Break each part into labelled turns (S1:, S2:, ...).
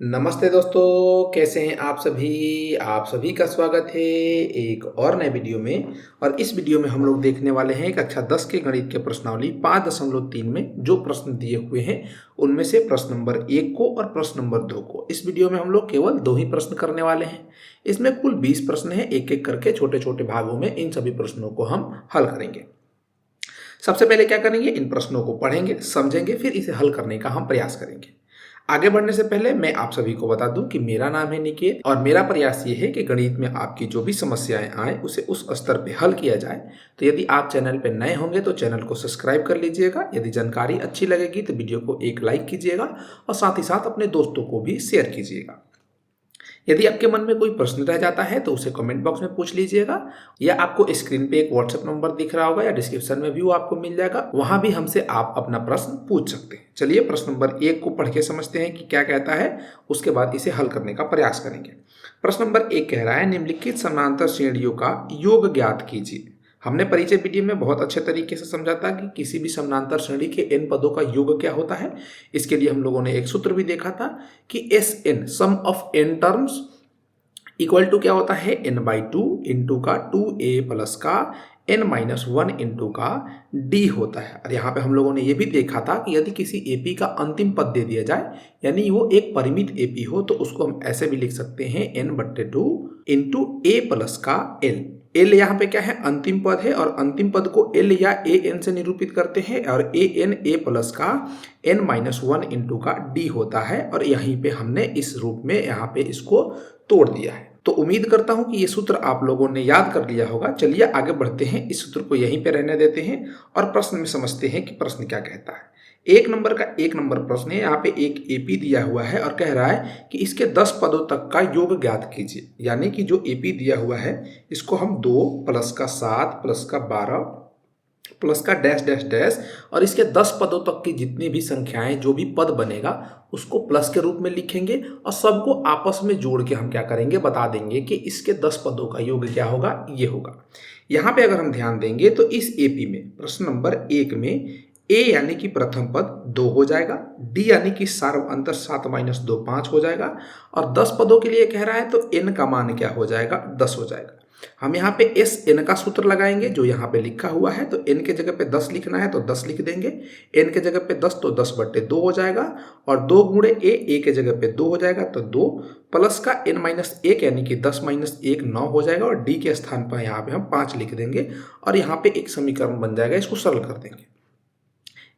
S1: नमस्ते दोस्तों, कैसे हैं आप सभी का स्वागत है एक और नए वीडियो में। और इस वीडियो में हम लोग देखने वाले हैं कक्षा 10 के गणित के प्रश्नावली 5.3 में जो प्रश्न दिए हुए हैं उनमें से प्रश्न नंबर 1 को और प्रश्न नंबर 2 को। इस वीडियो में हम लोग केवल 2 ही प्रश्न करने वाले हैं। इसमें कुल 20 प्रश्न हैं, एक एक करके छोटे छोटे भागों में इन सभी प्रश्नों को हम हल करेंगे। सबसे पहले क्या करेंगे, इन प्रश्नों को पढ़ेंगे, समझेंगे, फिर इसे हल करने का हम प्रयास करेंगे। आगे बढ़ने से पहले मैं आप सभी को बता दूं कि मेरा नाम है निकेत और मेरा प्रयास ये है कि गणित में आपकी जो भी समस्याएं आए उसे उस स्तर पे हल किया जाए। तो यदि आप चैनल पे नए होंगे तो चैनल को सब्सक्राइब कर लीजिएगा। यदि जानकारी अच्छी लगेगी तो वीडियो को एक लाइक कीजिएगा और साथ ही साथ अपने दोस्तों को भी शेयर कीजिएगा। यदि आपके मन में कोई प्रश्न रह जाता है तो उसे कमेंट बॉक्स में पूछ लीजिएगा, या आपको स्क्रीन पे एक व्हाट्सएप नंबर दिख रहा होगा या डिस्क्रिप्शन में भी वो आपको मिल जाएगा, वहां भी हमसे आप अपना प्रश्न पूछ सकते हैं। चलिए प्रश्न नंबर 1 को पढ़ के समझते हैं कि क्या कहता है, उसके बाद इसे हल करने का प्रयास करेंगे। प्रश्न नंबर 1 कह रहा है, निम्नलिखित समानांतर श्रेणियों का योग ज्ञात कीजिए। हमने परिचय वीडियो में बहुत अच्छे तरीके से समझा था कि किसी भी समानांतर श्रेणी के n पदों का योग क्या होता है। इसके लिए हम लोगों ने एक सूत्र भी देखा था कि SN sum of n terms equal to क्या होता है, n/2 इंटू का 2a प्लस का n-1 इंटू का d होता है। और यहाँ पे हम लोगों ने ये भी देखा था कि यदि किसी AP का अंतिम पद दे दिया जाए, यानी वो एक परिमित AP हो, तो उसको हम ऐसे भी लिख सकते हैं n/2 इंटू a प्लस का l। l यहाँ पे क्या है, अंतिम पद है, और अंतिम पद को l या an से निरूपित करते हैं, और an a प्लस का n-1 इंटू का d होता है। और यहीं पे हमने इस रूप में यहाँ पे इसको तोड़ दिया है। तो उम्मीद करता हूं कि ये सूत्र आप लोगों ने याद कर लिया होगा। चलिए आगे बढ़ते हैं, इस सूत्र को यहीं पे रहने देते हैं और प्रश्न में समझते हैं कि प्रश्न क्या कहता है। एक नंबर प्रश्न है। यहाँ पे एक एपी दिया हुआ है और कह रहा है कि इसके 10 पदों तक का योग ज्ञात कीजिए। यानी कि जो एपी दिया हुआ है इसको हम 2 प्लस का 7 प्लस का 12 प्लस का डैश डैश डैश और इसके 10 पदों तक की जितनी भी संख्याएं, जो भी पद बनेगा उसको प्लस के रूप में लिखेंगे और सबको आपस में जोड़ के हम क्या करेंगे, बता देंगे कि इसके 10 पदों का योग क्या होगा, ये होगा। यहाँ पे अगर हम ध्यान देंगे तो इस एपी में प्रश्न नंबर 1 में ए यानी कि प्रथम पद 2 हो जाएगा, डी यानी कि सार्व अंतर 7-2 5 हो जाएगा, और 10 पदों के लिए कह रहा है तो एन का मान क्या हो जाएगा, 10 हो जाएगा। हम यहाँ पे एस एन का सूत्र लगाएंगे जो यहाँ पे लिखा हुआ है। तो एन के जगह पे 10 लिखना है तो 10 लिख देंगे, एन के जगह पे 10 तो 10/2 हो जाएगा, और 2 गुणे ए के जगह पे 2 हो जाएगा तो 2 प्लस का n-1 यानी कि 10-1 9 हो जाएगा, और डी के स्थान पर यहाँ पे हम 5 लिख देंगे और यहाँ पे एक समीकरण बन जाएगा, इसको सरल कर देंगे।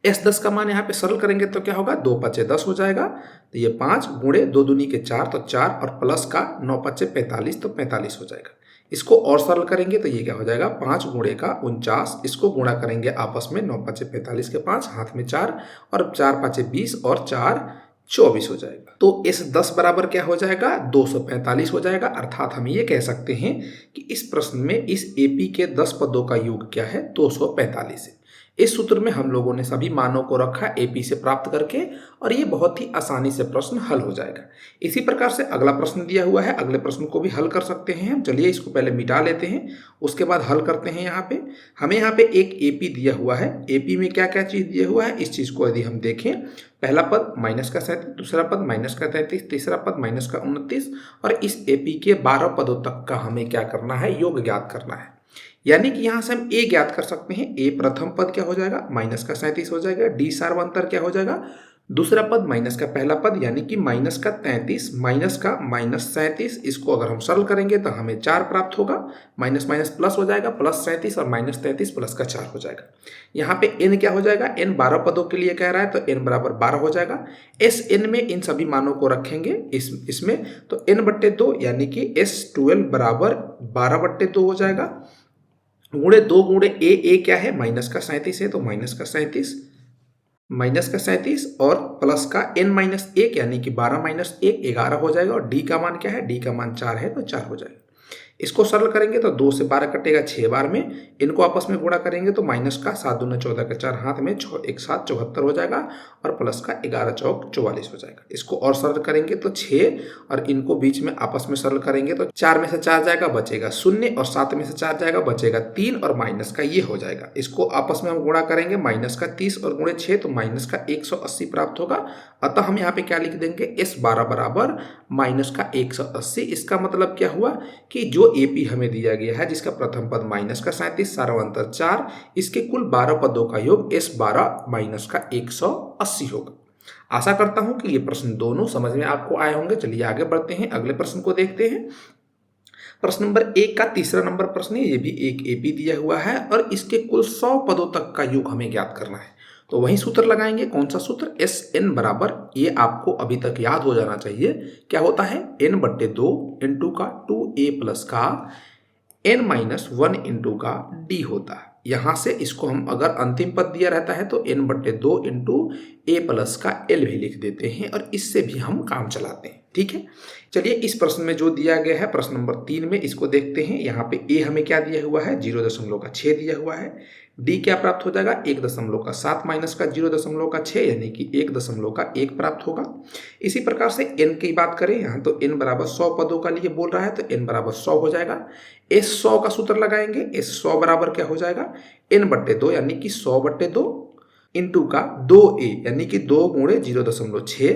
S1: S10 का मान यहाँ पे सरल करेंगे तो क्या होगा, 2×5 10 हो जाएगा, तो ये 5 गुणे 2 दूनी के 4 तो 4, और प्लस का 9×5 45 तो 45 हो जाएगा। इसको और सरल करेंगे तो ये क्या हो जाएगा, 5 गुणे का 49, इसको गुणा करेंगे आपस में, 9×5 45 के 5 हाथ में 4, और 4×5 20 और 4 24 हो जाएगा। तो S10 बराबर क्या हो जाएगा, 245 हो जाएगा। अर्थात हम ये कह सकते हैं कि इस प्रश्न में इस एपी के 10 पदों का योग क्या है, 245 है। इस सूत्र में हम लोगों ने सभी मानों को रखा एपी से प्राप्त करके, और ये बहुत ही आसानी से प्रश्न हल हो जाएगा। इसी प्रकार से अगला प्रश्न दिया हुआ है, अगले प्रश्न को भी हल कर सकते हैं हम। चलिए इसको पहले मिटा लेते हैं, उसके बाद हल करते हैं। यहाँ पे हमें यहाँ पे एक एपी दिया हुआ है। एपी में क्या क्या चीज दिया हुआ है, इस चीज को यदि हम देखें, पहला पद -37, दूसरा पद -33, तीसरा पद -29, और इस एपी के 12 पदों तक का हमें क्या करना है, योग ज्ञात करना है। यानी कि यहां से हम ए ज्ञात कर सकते हैं। ए प्रथम पद क्या हो जाएगा, -37 हो जाएगा। डी सार्वंतर क्या हो जाएगा, दूसरा पद माइनस का पहला पद यानी कि -33 माइनस का -37। इसको अगर हम सरल करेंगे तो हमें 4 प्राप्त होगा, माइनस माइनस प्लस हो जाएगा, +37 और -33 प्लस का 4 हो जाएगा। यहाँ पे n क्या हो जाएगा, n 12 पदों के लिए कह रहा है तो n बराबर 12 हो जाएगा। SN में इन सभी मानों को रखेंगे इसमें, तो n/2 यानी कि S12 बराबर 12/2 हो जाएगा, गुणे 2 गुणे ए क्या है, -37 है तो -37 और प्लस का n-1 यानी कि 12 - 1 11 हो जाएगा, और डी का मान क्या है, डी का मान 4 है तो 4 हो जाएगा। इसको सरल करेंगे तो 2 से 12 कटेगा 6 बार में, इनको आपस में गुणा करेंगे तो माइनस का 7 दूना 14 का 4 हाथ में 6 1 7 74 हो जाएगा और प्लस का 11 चौक 44 हो जाएगा। इसको और सरल करेंगे तो 6 और इनको बीच में आपस में सरल करेंगे तो 4 में से 4 जाएगा बचेगा 0 और 7 में से 4 जाएगा बचेगा 3 और माइनस का ये हो जाएगा। इसको आपस में हम गुणा करेंगे माइनस का 30 और गुणे 6 तो माइनस का 180 प्राप्त होगा। अतः हम यहाँ पे क्या लिख देंगे S12 बराबर माइनस का 180। इसका मतलब क्या हुआ कि जो AP हमें दिया गया है जिसका प्रथम पद माइनस का 37 सार्वंतर 4, इसके कुल 12 पदों का योग S12 माइनस का 180 होगा। आशा करता हूं कि ये प्रश्न दोनों समझ में आपको आए होंगे। चलिए आगे बढ़ते हैं, अगले प्रश्न को देखते हैं। प्रश्न नंबर 1 का तीसरा नंबर प्रश्न है। ये भी एक AP दिया हुआ है और इसके कुल 100 पदों तक का योग हमें ज्ञात करना है। तो वही सूत्र लगाएंगे। कौन सा सूत्र? SN बराबर, ये आपको अभी तक याद हो जाना चाहिए, क्या होता है N/2 इंटू का 2A प्लस का N-1 इंटू का D होता है। यहां से इसको हम अगर अंतिम पद दिया रहता है तो N/2 इंटू A प्लस का L भी लिख देते हैं और इससे भी हम काम चलाते हैं। ठीक है, चलिए इस प्रश्न में जो दिया गया है प्रश्न नंबर 3 में इसको देखते हैं। यहाँ पे A हमें क्या दिया हुआ है 0.6 दिया हुआ है। D क्या प्राप्त हो जाएगा 1.7 माइनस का 0.6 यानी कि 1.1 प्राप्त होगा। इसी प्रकार से N की बात करें, यहाँ तो N बराबर 100 पदों का लिए बोल रहा है तो N बराबर 100 हो जाएगा। S100 का सूत्र लगाएंगे। S100 बराबर क्या हो जाएगा N/2 यानी कि 100/2 इंटू का 2A यानी कि 2 गुणे 0.6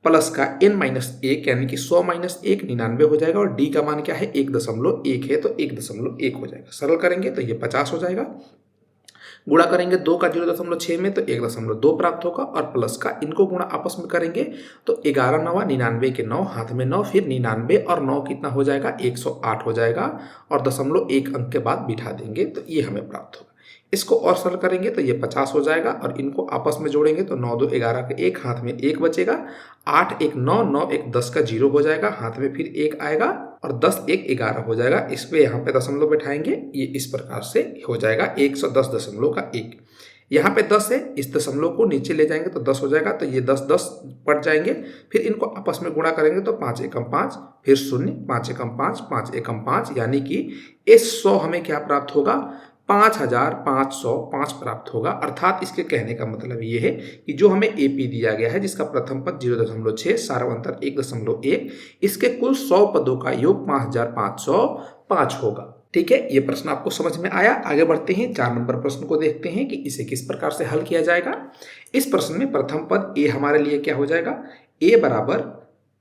S1: प्लस का N-1 यानी कि 100 माइनस 1 99 हो जाएगा और D का मान क्या है 1.1 है तो 1.1 हो जाएगा। सरल करेंगे तो ये 50 हो जाएगा। गुणा करेंगे 2 का 0.6 में तो 1.2 प्राप्त होगा और प्लस का इनको गुणा आपस में करेंगे तो 11 9 99 के 9 हाथ में 9 फिर 99 और 9 कितना हो जाएगा 108 हो जाएगा और 0.1 अंक के बाद बिठा देंगे तो ये हमें प्राप्त होगा। इसको और सरल करेंगे तो ये 50 हो जाएगा और इनको आपस में जोड़ेंगे तो 9 2 11 के 1 हाथ में 1 बचेगा, 8 1 9 9 1 10 का 0 हो जाएगा, हाथ में फिर 1 आएगा और 10 1 11 हो जाएगा। इस पे यहाँ पे दशमलव बैठाएंगे, ये इस प्रकार से हो जाएगा 110.1। यहाँ पे 10 है, इस दशमलव को नीचे ले जाएंगे तो 10 हो जाएगा तो ये 10 10 पट जाएंगे। फिर इनको आपस में गुणा करेंगे तो 5 एकम 5 फिर 0 5 एकम 5 5 एकम 5 यानी कि S100 हमें क्या प्राप्त होगा 5505 प्राप्त होगा। अर्थात इसके कहने का मतलब ये है कि जो हमें AP दिया गया है जिसका प्रथम पद 0.6 सार्वंतर 1.1, इसके कुल 100 पदों का योग 5505 होगा। ठीक है, ये प्रश्न आपको समझ में आया। आगे बढ़ते हैं, 4 नंबर प्रश्न को देखते हैं कि इसे किस प्रकार से हल किया जाएगा। इस प्रश्न में प्रथम पद A हमारे लिए क्या हो जाएगा A बराबर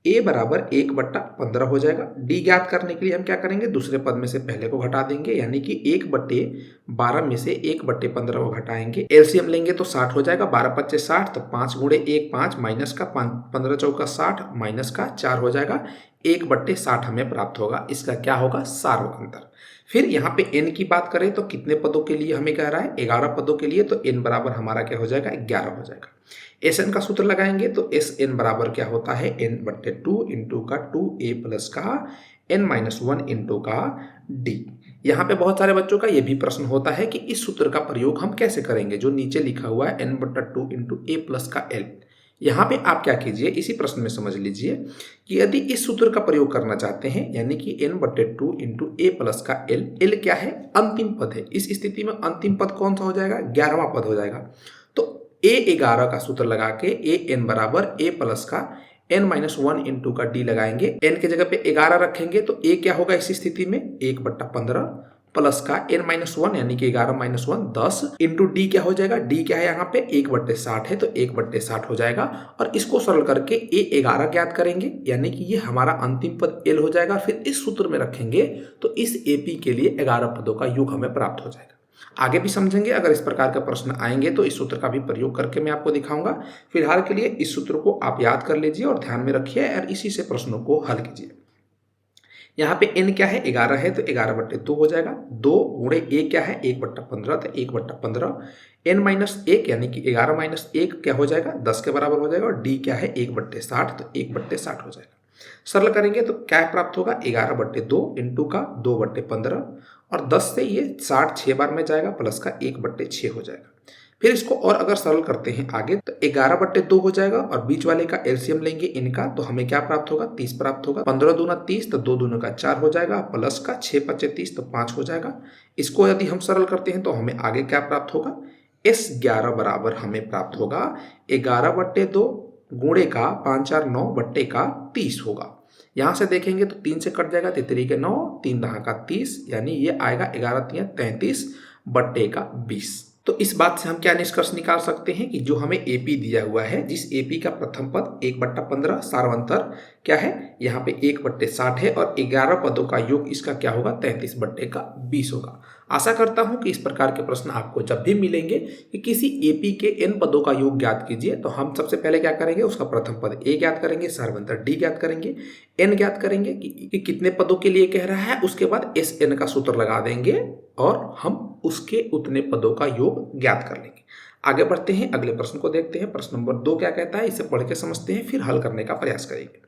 S1: 1/15 हो जाएगा। D ज्ञात करने के लिए हम क्या करेंगे दूसरे पद में से पहले को घटा देंगे यानी कि 1/12 में से 1/15 को घटाएंगे। एलसीएम लेंगे तो 60 हो जाएगा, 12 5 60 तो 5 गुणे 1 5 माइनस का 15 चौका 60 माइनस का 4 हो जाएगा, 1/60 हमें प्राप्त होगा। इसका क्या होगा सार्वंतर। फिर यहाँ पे n की बात करें तो कितने पदों के लिए हमें कह रहा है 11 पदों के लिए, तो n बराबर हमारा क्या हो जाएगा 11 हो जाएगा। Sn का सूत्र लगाएंगे तो Sn बराबर क्या होता है n/2 इंटू का 2A प्लस का N-1 इंटू का D। यहाँ पे बहुत सारे बच्चों का ये भी प्रश्न होता है कि इस सूत्र का प्रयोग हम कैसे करेंगे, जो नीचे लिखा हुआ है n/2 इंटू A प्लस का L। यहाँ पे आप क्या कीजिए इसी प्रश्न में समझ लीजिए कि यदि इस सूत्र का प्रयोग करना चाहते हैं यानी कि n/2 इंटू A प्लस का L, L क्या है अंतिम पद है। इस स्थिति में अंतिम पद कौन सा हो जाएगा 11वां पद हो जाएगा। तो A11 का सूत्र लगा के An बराबर A प्लस का N-1 इंटू का D लगाएंगे। n के जगह पे 11 रखेंगे तो A क्या होगा इस स्थिति में 1/15 प्लस का N-1 यानी कि 11 - 1 10 इंटू D क्या हो जाएगा, D क्या है यहाँ पे 1/60 है तो 1/60 हो जाएगा। और इसको सरल करके A11 ज्ञात करेंगे यानी कि ये हमारा अंतिम पद L हो जाएगा। फिर इस सूत्र में रखेंगे तो इस AP के लिए 11 पदों का योग हमें प्राप्त हो जाएगा। आगे भी समझेंगे, अगर इस प्रकार का प्रश्न आएंगे तो इस सूत्र का भी प्रयोग करके मैं आपको दिखाऊंगा। फिलहाल के लिए इस सूत्र को आप याद कर लीजिए और ध्यान में रखिए और इसी से प्रश्नों को हल कीजिए। यहाँ पे n क्या है 11 है तो 11/2 हो जाएगा। 2 गुणे A क्या है 1/15 तो 1/15 N-1 यानी कि 11 - 1 क्या हो जाएगा 10 के बराबर हो जाएगा और D क्या है 1/60 तो 1/60 हो जाएगा। सरल करेंगे तो क्या प्राप्त होगा 11/2 इंटू का 2/15 और 10 से ये 60 6 बार में जाएगा प्लस का 1/6 हो जाएगा। फिर इसको और अगर सरल करते हैं आगे तो 11/2 हो जाएगा और बीच वाले का एलसीएम लेंगे इनका तो हमें क्या प्राप्त होगा, 30 प्राप्त होगा। 15 दूना 30 तो 2 दूना का 4 हो जाएगा, प्लस का 6 पच्चे 30 तो 5 हो जाएगा। इसको यदि हम सरल करते हैं तो हमें आगे क्या प्राप्त होगा, S11 बराबर हमें प्राप्त होगा 11/2 गुणे का 5 4 9 बट्टे का 30 होगा। यहां से देखेंगे तो 3 से कट जाएगा, 3 के 9 3 दहा का 30, यानी ये आएगा 11 3 33 बट्टे का 20। तो इस बात से हम क्या निष्कर्ष निकाल सकते हैं कि जो हमें एपी दिया हुआ है, जिस एपी का प्रथम पद 1/15 सार्वंतर क्या है, यहाँ पे 1/60 है और 11 पदों का योग इसका क्या होगा, 33/20 होगा। आशा करता हूं कि इस प्रकार के प्रश्न आपको जब भी मिलेंगे कि किसी एपी के n पदों का योग ज्ञात कीजिए, तो हम सबसे पहले क्या करेंगे, उसका प्रथम पद a ज्ञात करेंगे, सार्वंतर d ज्ञात करेंगे, n ज्ञात करेंगे कि कितने पदों के लिए कह रहा है, उसके बाद SN का सूत्र लगा देंगे और हम उसके उतने पदों का योग ज्ञात कर लेंगे। आगे बढ़ते हैं, अगले प्रश्न को देखते हैं। प्रश्न नंबर 2 क्या कहता है, इसे पढ़ के समझते हैं, फिर हल करने का प्रयास करेंगे।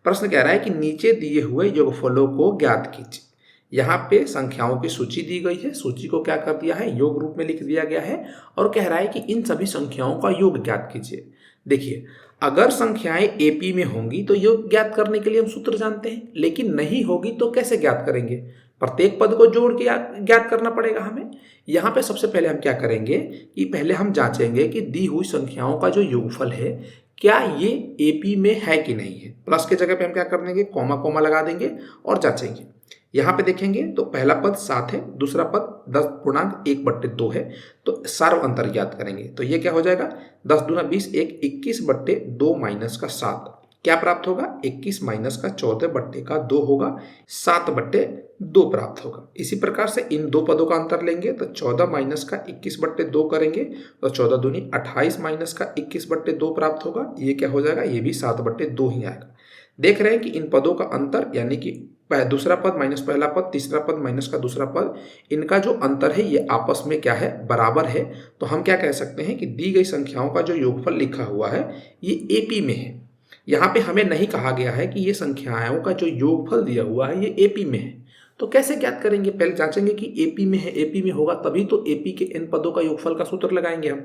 S1: प्रश्न कह रहा है कि नीचे दिए हुए योगफलों को ज्ञात कीजिए। यहाँ पे संख्याओं की सूची दी गई है, सूची को क्या कर दिया है, योग रूप में लिख दिया गया है और कह रहा है कि इन सभी संख्याओं का योग ज्ञात कीजिए। देखिए, अगर संख्याएं एपी में होंगी तो योग ज्ञात करने के लिए हम सूत्र जानते हैं, लेकिन नहीं होगी तो कैसे ज्ञात करेंगे, प्रत्येक पद को जोड़ के ज्ञात करना पड़ेगा हमें। यहाँ पे सबसे पहले हम क्या करेंगे कि पहले हम जांचेंगे कि दी हुई संख्याओं का जो योगफल है क्या ये एपी में है कि नहीं है। प्लस के जगह पे हम क्या कर देंगे, कॉमा कॉमा लगा देंगे और जांचेंगे। यहाँ पे देखेंगे तो पहला पद 7 है, दूसरा पद 10.1/2 है, तो सर्व अंतर ज्ञात करेंगे। तो ये क्या हो जाएगा, 10 दूना 20 1 21/2 माइनस का 7 क्या प्राप्त होगा, 21 माइनस का 14/2 होगा, 7/2 प्राप्त होगा। इसी प्रकार से इन दो पदों का अंतर लेंगे तो 14 माइनस का 21/2 करेंगे तो 14 दूनी 28 माइनस का 21/2 प्राप्त होगा। ये क्या हो जाएगा, ये भी 7/2 ही आएगा। देख रहे हैं कि इन पदों का अंतर यानी कि दूसरा पद माइनस पहला पद, तीसरा पद माइनस का दूसरा पद, इनका जो अंतर है ये आपस में क्या है, बराबर है। तो हम क्या कह सकते हैं कि दी गई संख्याओं का जो योगफल लिखा हुआ है ये एपी में है। यहाँ पे हमें नहीं कहा गया है कि ये संख्याओं का जो योगफल दिया हुआ है ये एपी में है। तो कैसे ज्ञात करेंगे, पहले जांचेंगे कि एपी में है, एपी में होगा तभी तो एपी के n पदों का योगफल का सूत्र लगाएंगे हम।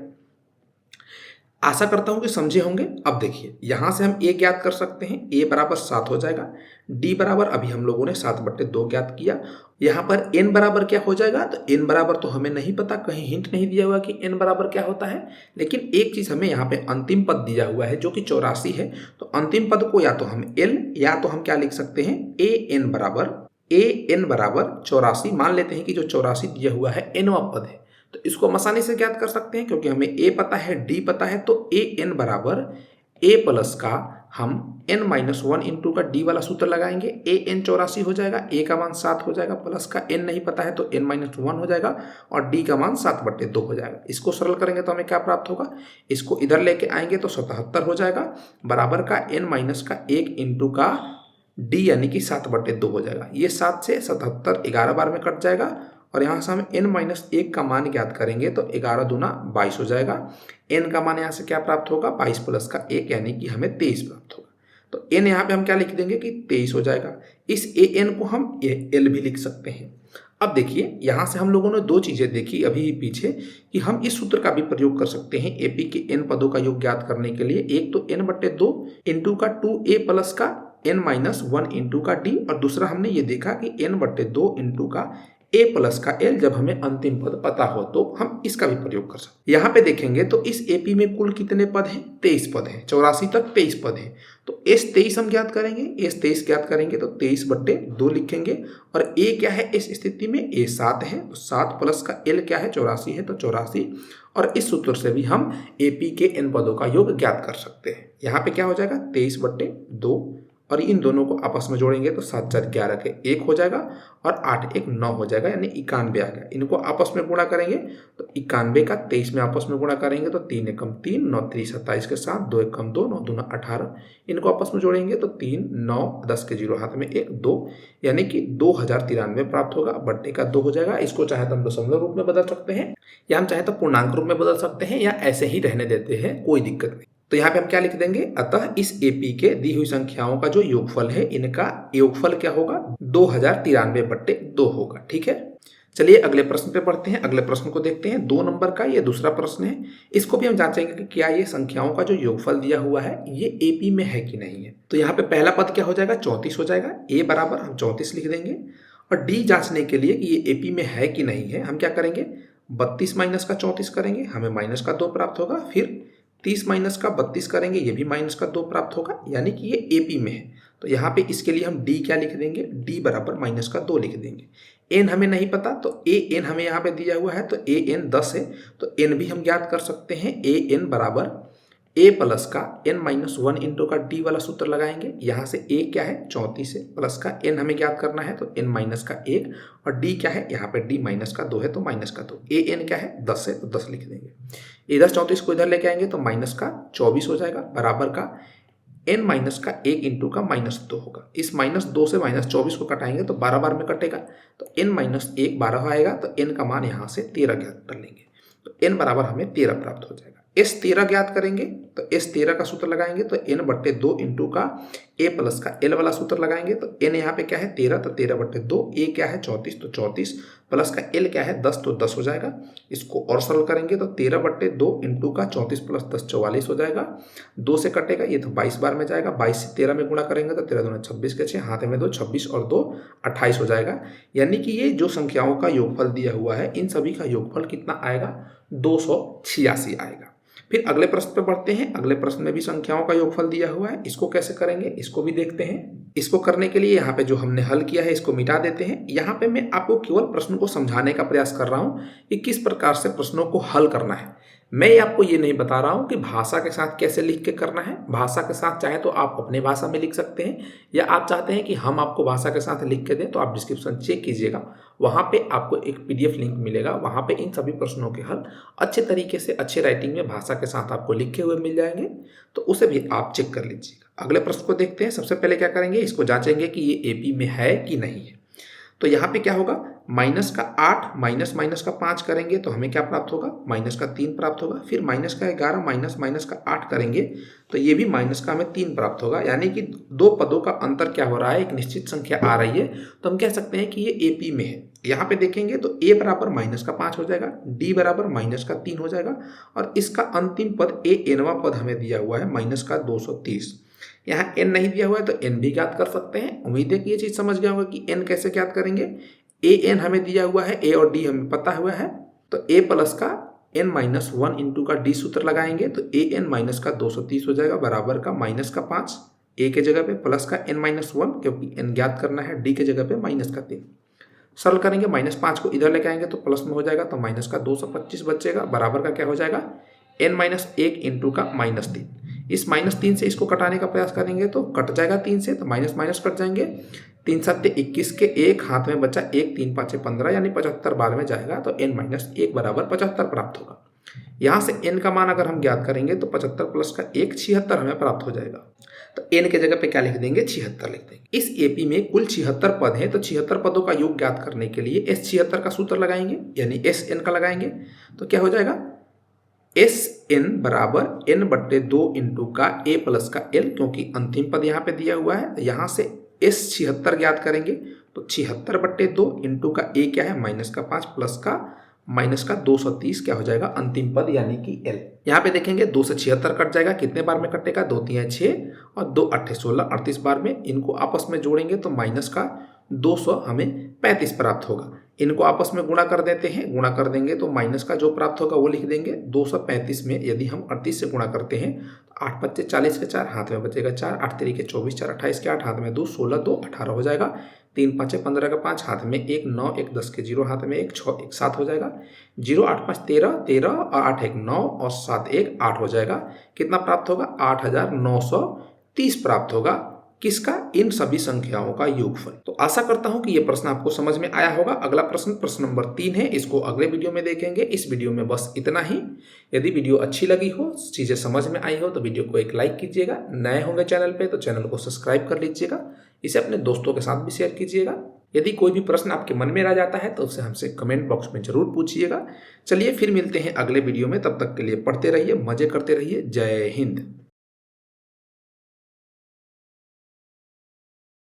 S1: आशा करता हूं कि समझे होंगे। अब देखिए, यहां से हम a ज्ञात कर सकते हैं, a बराबर 7 हो जाएगा, d बराबर अभी हम लोगों ने 7/2 ज्ञात किया। यहाँ पर n बराबर क्या हो जाएगा, तो n बराबर तो हमें नहीं पता, कहीं हिंट नहीं दिया हुआ कि n बराबर क्या होता है, लेकिन एक चीज हमें यहाँ पे अंतिम पद दिया हुआ है जो कि 84 है। तो अंतिम पद को या तो हम l या तो हम क्या लिख सकते हैं, an बराबर 84 मान लेते हैं कि जो 84 दिया हुआ है nवां पद है, तो इसको हम आसानी से ज्ञात कर सकते हैं क्योंकि हमें a पता है, d पता है। तो an बराबर a प्लस का हम n-1 इंटू का d वाला सूत्र लगाएंगे, an 84 हो जाएगा, a का मान 7 हो जाएगा, प्लस का n नहीं पता है तो n-1 हो जाएगा और d का मान 7/2 हो जाएगा। इसको सरल करेंगे तो हमें क्या प्राप्त होगा, इसको इधर लेके आएंगे तो 77 हो जाएगा, बराबर का n-1 इंटू का d यानी कि 7/2 हो जाएगा। ये 7 से 77 11 बार में कट जाएगा और यहाँ से हम n-1 का मान ज्ञात करेंगे तो 11 दूना 22 हो जाएगा। n का मान यहाँ से क्या प्राप्त होगा, 22 प्लस का 1 यानी कि हमें 23 प्राप्त होगा। तो n यहाँ पे हम क्या लिख देंगे कि 23 हो जाएगा। इस an को हम l भी लिख सकते हैं। अब देखिए, यहाँ से हम लोगों ने दो चीजें देखी अभी पीछे कि हम इस सूत्र का भी प्रयोग कर सकते हैं एपी के n पदों का योग ज्ञात करने के लिए। एक तो n/2 इंटू का 2a प्लस का n-1 इंटू का d, और दूसरा हमने ये देखा कि n/2 इंटू का a प्लस का l जब हमें अंतिम पद पता हो तो हम इसका भी प्रयोग कर सकते हैं। यहाँ पे देखेंगे तो इस एपी में कुल कितने पद हैं, 23 पद हैं, 84 तक 23 पद हैं। तो S23 हम ज्ञात करेंगे, S23 ज्ञात करेंगे तो 23/2 लिखेंगे और a क्या है इस स्थिति में, a 7 है, तो 7 प्लस का l क्या है 84 है, तो 84। और इस सूत्र से भी हम एपी के n पदों का योग ज्ञात कर सकते हैं। यहाँ पे क्या हो जाएगा 23/2 और इन दोनों को आपस में जोड़ेंगे तो 7 4 11 के 1 हो जाएगा और 8 1 9 हो जाएगा, यानी 91 आ गया। इनको आपस में गुणा करेंगे तो 91 का 23 में आपस में गुणा करेंगे तो 3 एकम 3 9 3 27 के साथ 2 एकम 2 9 दूना 18। इनको आपस में जोड़ेंगे तो 3 9 10 के 0 हाथ में 1 2, यानी कि 2093 प्राप्त होगा, बट्टे का 2 हो जाएगा। इसको चाहे तो हम दशमलव रूप में बदल सकते हैं या हम चाहे तो पूर्णांक रूप में बदल सकते हैं या ऐसे ही रहने देते हैं, कोई दिक्कत नहीं। तो यहाँ पे हम क्या लिख देंगे, अतः इस एपी के दी हुई संख्याओं का जो योगफल है, इनका योगफल क्या होगा 2093/2 होगा। ठीक है, चलिए अगले प्रश्न पे बढ़ते हैं। अगले प्रश्न को देखते हैं। 2 नंबर का ये दूसरा प्रश्न है। इसको भी हम जांचेंगे कि क्या ये संख्याओं का जो योगफल दिया हुआ है ये एपी में है कि नहीं है। तो यहाँ पे पहला पद क्या हो जाएगा, 34 हो जाएगा। ए बराबर हम 34 लिख देंगे। और डी जांचने के लिए कि ये एपी में है कि नहीं है, हम क्या करेंगे, 32 माइनस का 34 करेंगे, हमें माइनस का 2 प्राप्त होगा। फिर 30 माइनस का 32 करेंगे, ये भी माइनस का 2 प्राप्त होगा, यानी कि ये एपी में है। तो यहाँ पे इसके लिए हम डी क्या लिख देंगे, डी बराबर माइनस का 2 लिख देंगे। एन हमें नहीं पता, तो ए एन हमें यहाँ पे दिया हुआ है, तो ए एन 10 है, तो एन भी हम ज्ञात कर सकते हैं। ए एन बराबर ए प्लस का एन माइनस 1 इंटू का डी वाला सूत्र लगाएंगे। यहाँ से ए क्या है, 34 है, प्लस का एन हमें ज्ञात करना है, तो एन माइनस का 1, और डी क्या है, यहाँ पे डी माइनस का 2 है, तो माइनस का 2। ए एन क्या है, 10 है, तो 10 लिख देंगे। इधर 34 को इधर लेके आएंगे तो माइनस का 24 हो जाएगा, बराबर का एन माइनस का 1 इंटू का माइनस 2 होगा। इस माइनस 2 से माइनस 24 को कटाएंगे तो 12 बार में कटेगा, तो एन माइनस 1 12 आएगा, तो एन का मान यहाँ से 13 ज्ञात कर लेंगे, तो एन बराबर हमें 13 प्राप्त हो जाएगा। एस 13 ज्ञात करेंगे तो एस 13 का सूत्र लगाएंगे, तो एन बट्टे 2 इंटू का ए प्लस का एल वाला सूत्र लगाएंगे, तो एन यहाँ पे क्या है 13, तो 13 बट्टे 2, ए क्या है 34, तो 34 प्लस का एल क्या है 10, तो 10 हो जाएगा। इसको और सरल करेंगे तो 13 बट्टे 2 इंटू का 34 प्लस 10 44 हो जाएगा। 2 से कटेगा, ये तो 22 बार में जाएगा, 22 से 13 में गुणा करेंगे तो 13 दूना 26 के 6, हाथ में 2 26 और 2 28 हो जाएगा। यानी कि ये जो संख्याओं का योगफल दिया हुआ है इन सभी का योगफल कितना आएगा, 286 आएगा। फिर अगले प्रश्न पे बढ़ते हैं। अगले प्रश्न में भी संख्याओं का योगफल दिया हुआ है, इसको कैसे करेंगे इसको भी देखते हैं। इसको करने के लिए यहाँ पे जो हमने हल किया है इसको मिटा देते हैं। यहाँ पे मैं आपको केवल प्रश्न को समझाने का प्रयास कर रहा हूँ कि किस प्रकार से प्रश्नों को हल करना है। मैं आपको ये नहीं बता रहा हूँ कि भाषा के साथ कैसे लिख के करना है। भाषा के साथ चाहे तो आप अपने भाषा में लिख सकते हैं, या आप चाहते हैं कि हम आपको भाषा के साथ लिख के दें तो आप डिस्क्रिप्शन चेक कीजिएगा, वहाँ पे आपको एक PDF लिंक मिलेगा, वहाँ पे इन सभी प्रश्नों के हल अच्छे तरीके से अच्छे राइटिंग में भाषा के साथ आपको लिखे हुए मिल जाएंगे, तो उसे भी आप चेक कर लीजिएगा। अगले प्रश्न को देखते हैं। सबसे पहले क्या करेंगे, इसको जांचेंगे कि ये AP में है कि नहीं है। तो यहाँ पे क्या होगा, माइनस का 8 माइनस माइनस का 5 करेंगे तो हमें क्या प्राप्त होगा, माइनस का 3 प्राप्त होगा। फिर माइनस का 11 माइनस माइनस का 8 करेंगे तो ये भी माइनस का हमें 3 प्राप्त होगा। यानी कि दो पदों का अंतर क्या हो रहा है, एक निश्चित संख्या आ रही है, तो हम कह सकते हैं कि ये AP में है। यहाँ पे देखेंगे तो A बराबर माइनस का 5 हो जाएगा, D बराबर माइनस का 3 हो जाएगा, और इसका अंतिम पद AN पद हमें दिया हुआ है माइनस का 230। यहाँ n नहीं दिया हुआ है तो n भी ज्ञात कर सकते हैं। उम्मीद है कि ये चीज समझ गया होगा कि n कैसे ज्ञात करेंगे। an हमें दिया हुआ है, a और d हमें पता हुआ है, तो a प्लस का n माइनस 1 इंटू का d सूत्र लगाएंगे तो an माइनस का 230 हो जाएगा, बराबर का माइनस का 5 a के जगह पे, प्लस का n माइनस 1 क्योंकि n ज्ञात करना है, d के जगह पे माइनस का 3। सरल करेंगे, माइनस 5 को इधर लेके आएंगे तो प्लस में हो जाएगा, तो माइनस का 225 बचेगा, बराबर का क्या हो जाएगा, n माइनस 1 इंटू का माइनस 3। इस माइनस 3 से इसको कटाने का प्रयास करेंगे तो कट जाएगा 3 से, तो माइनस माइनस कट जाएंगे, 3 7 21 के 1 हाथ में बचा 1, 3 5 15 यानी 75 बार में जाएगा, तो n माइनस 1 बराबर 75 प्राप्त होगा। यहाँ से n का मान अगर हम ज्ञात करेंगे तो 75 प्लस का 1 76 हमें प्राप्त हो जाएगा, तो n के जगह पे क्या लिख देंगे, 76 लिख देंगे। इस AP में कुल 76 पद हैं, तो 76 पदों का योग ज्ञात करने के लिए S76 का सूत्र लगाएंगे, यानी SN का लगाएंगे, तो क्या हो जाएगा, SN बराबर n बट्टे 2 इंटू का a प्लस का l, क्योंकि अंतिम पद यहाँ पे दिया हुआ है, तो यहाँ से S76 ज्ञात करेंगे तो 76 बट्टे 2 इंटू का a क्या है, माइनस का 5 प्लस का माइनस का 230 क्या हो जाएगा, अंतिम पद यानी कि l। यहाँ पे देखेंगे 2 से 76 कट जाएगा, कितने बार में कटेगा, 2 3 6 और 2 8 16 38 बार में। इनको आपस में जोड़ेंगे तो माइनस का 200 हमें 35 प्राप्त होगा। इनको आपस में गुणा कर देते हैं, गुणा कर देंगे तो माइनस का जो प्राप्त होगा वो लिख देंगे। 235 में यदि हम 38 से गुणा करते हैं तो 8 5 40 के 4 हाथ में बचेगा 4, 8 3 के 24, 4 28 के 8 हाथ में 2, 16 2 18 हो जाएगा, 3 5 15 का 5 हाथ में 1, 9 1 10 के 0 हाथ में 1, 6 1 7 हो जाएगा, 0 8 5 13 13 और 8 1 9 और 7 1 8 हो जाएगा। कितना प्राप्त होगा, 8930 प्राप्त होगा। किसका, इन सभी संख्याओं का योगफल। तो आशा करता हूं कि यह प्रश्न आपको समझ में आया होगा। अगला प्रश्न प्रश्न नंबर 3 है, इसको अगले वीडियो में देखेंगे। इस वीडियो में बस इतना ही। यदि वीडियो अच्छी लगी हो, चीजें समझ में आई हो तो वीडियो को एक लाइक कीजिएगा। नए होंगे चैनल पे तो चैनल को सब्सक्राइब कर लीजिएगा। इसे अपने दोस्तों के साथ भी शेयर कीजिएगा। यदि कोई भी प्रश्न आपके मन में रह जाता है तो उसे हमसे कमेंट बॉक्स में जरूर पूछिएगा। चलिए फिर मिलते हैं अगले वीडियो में, तब तक के लिए पढ़ते रहिए, मजे करते रहिए। जय हिंद।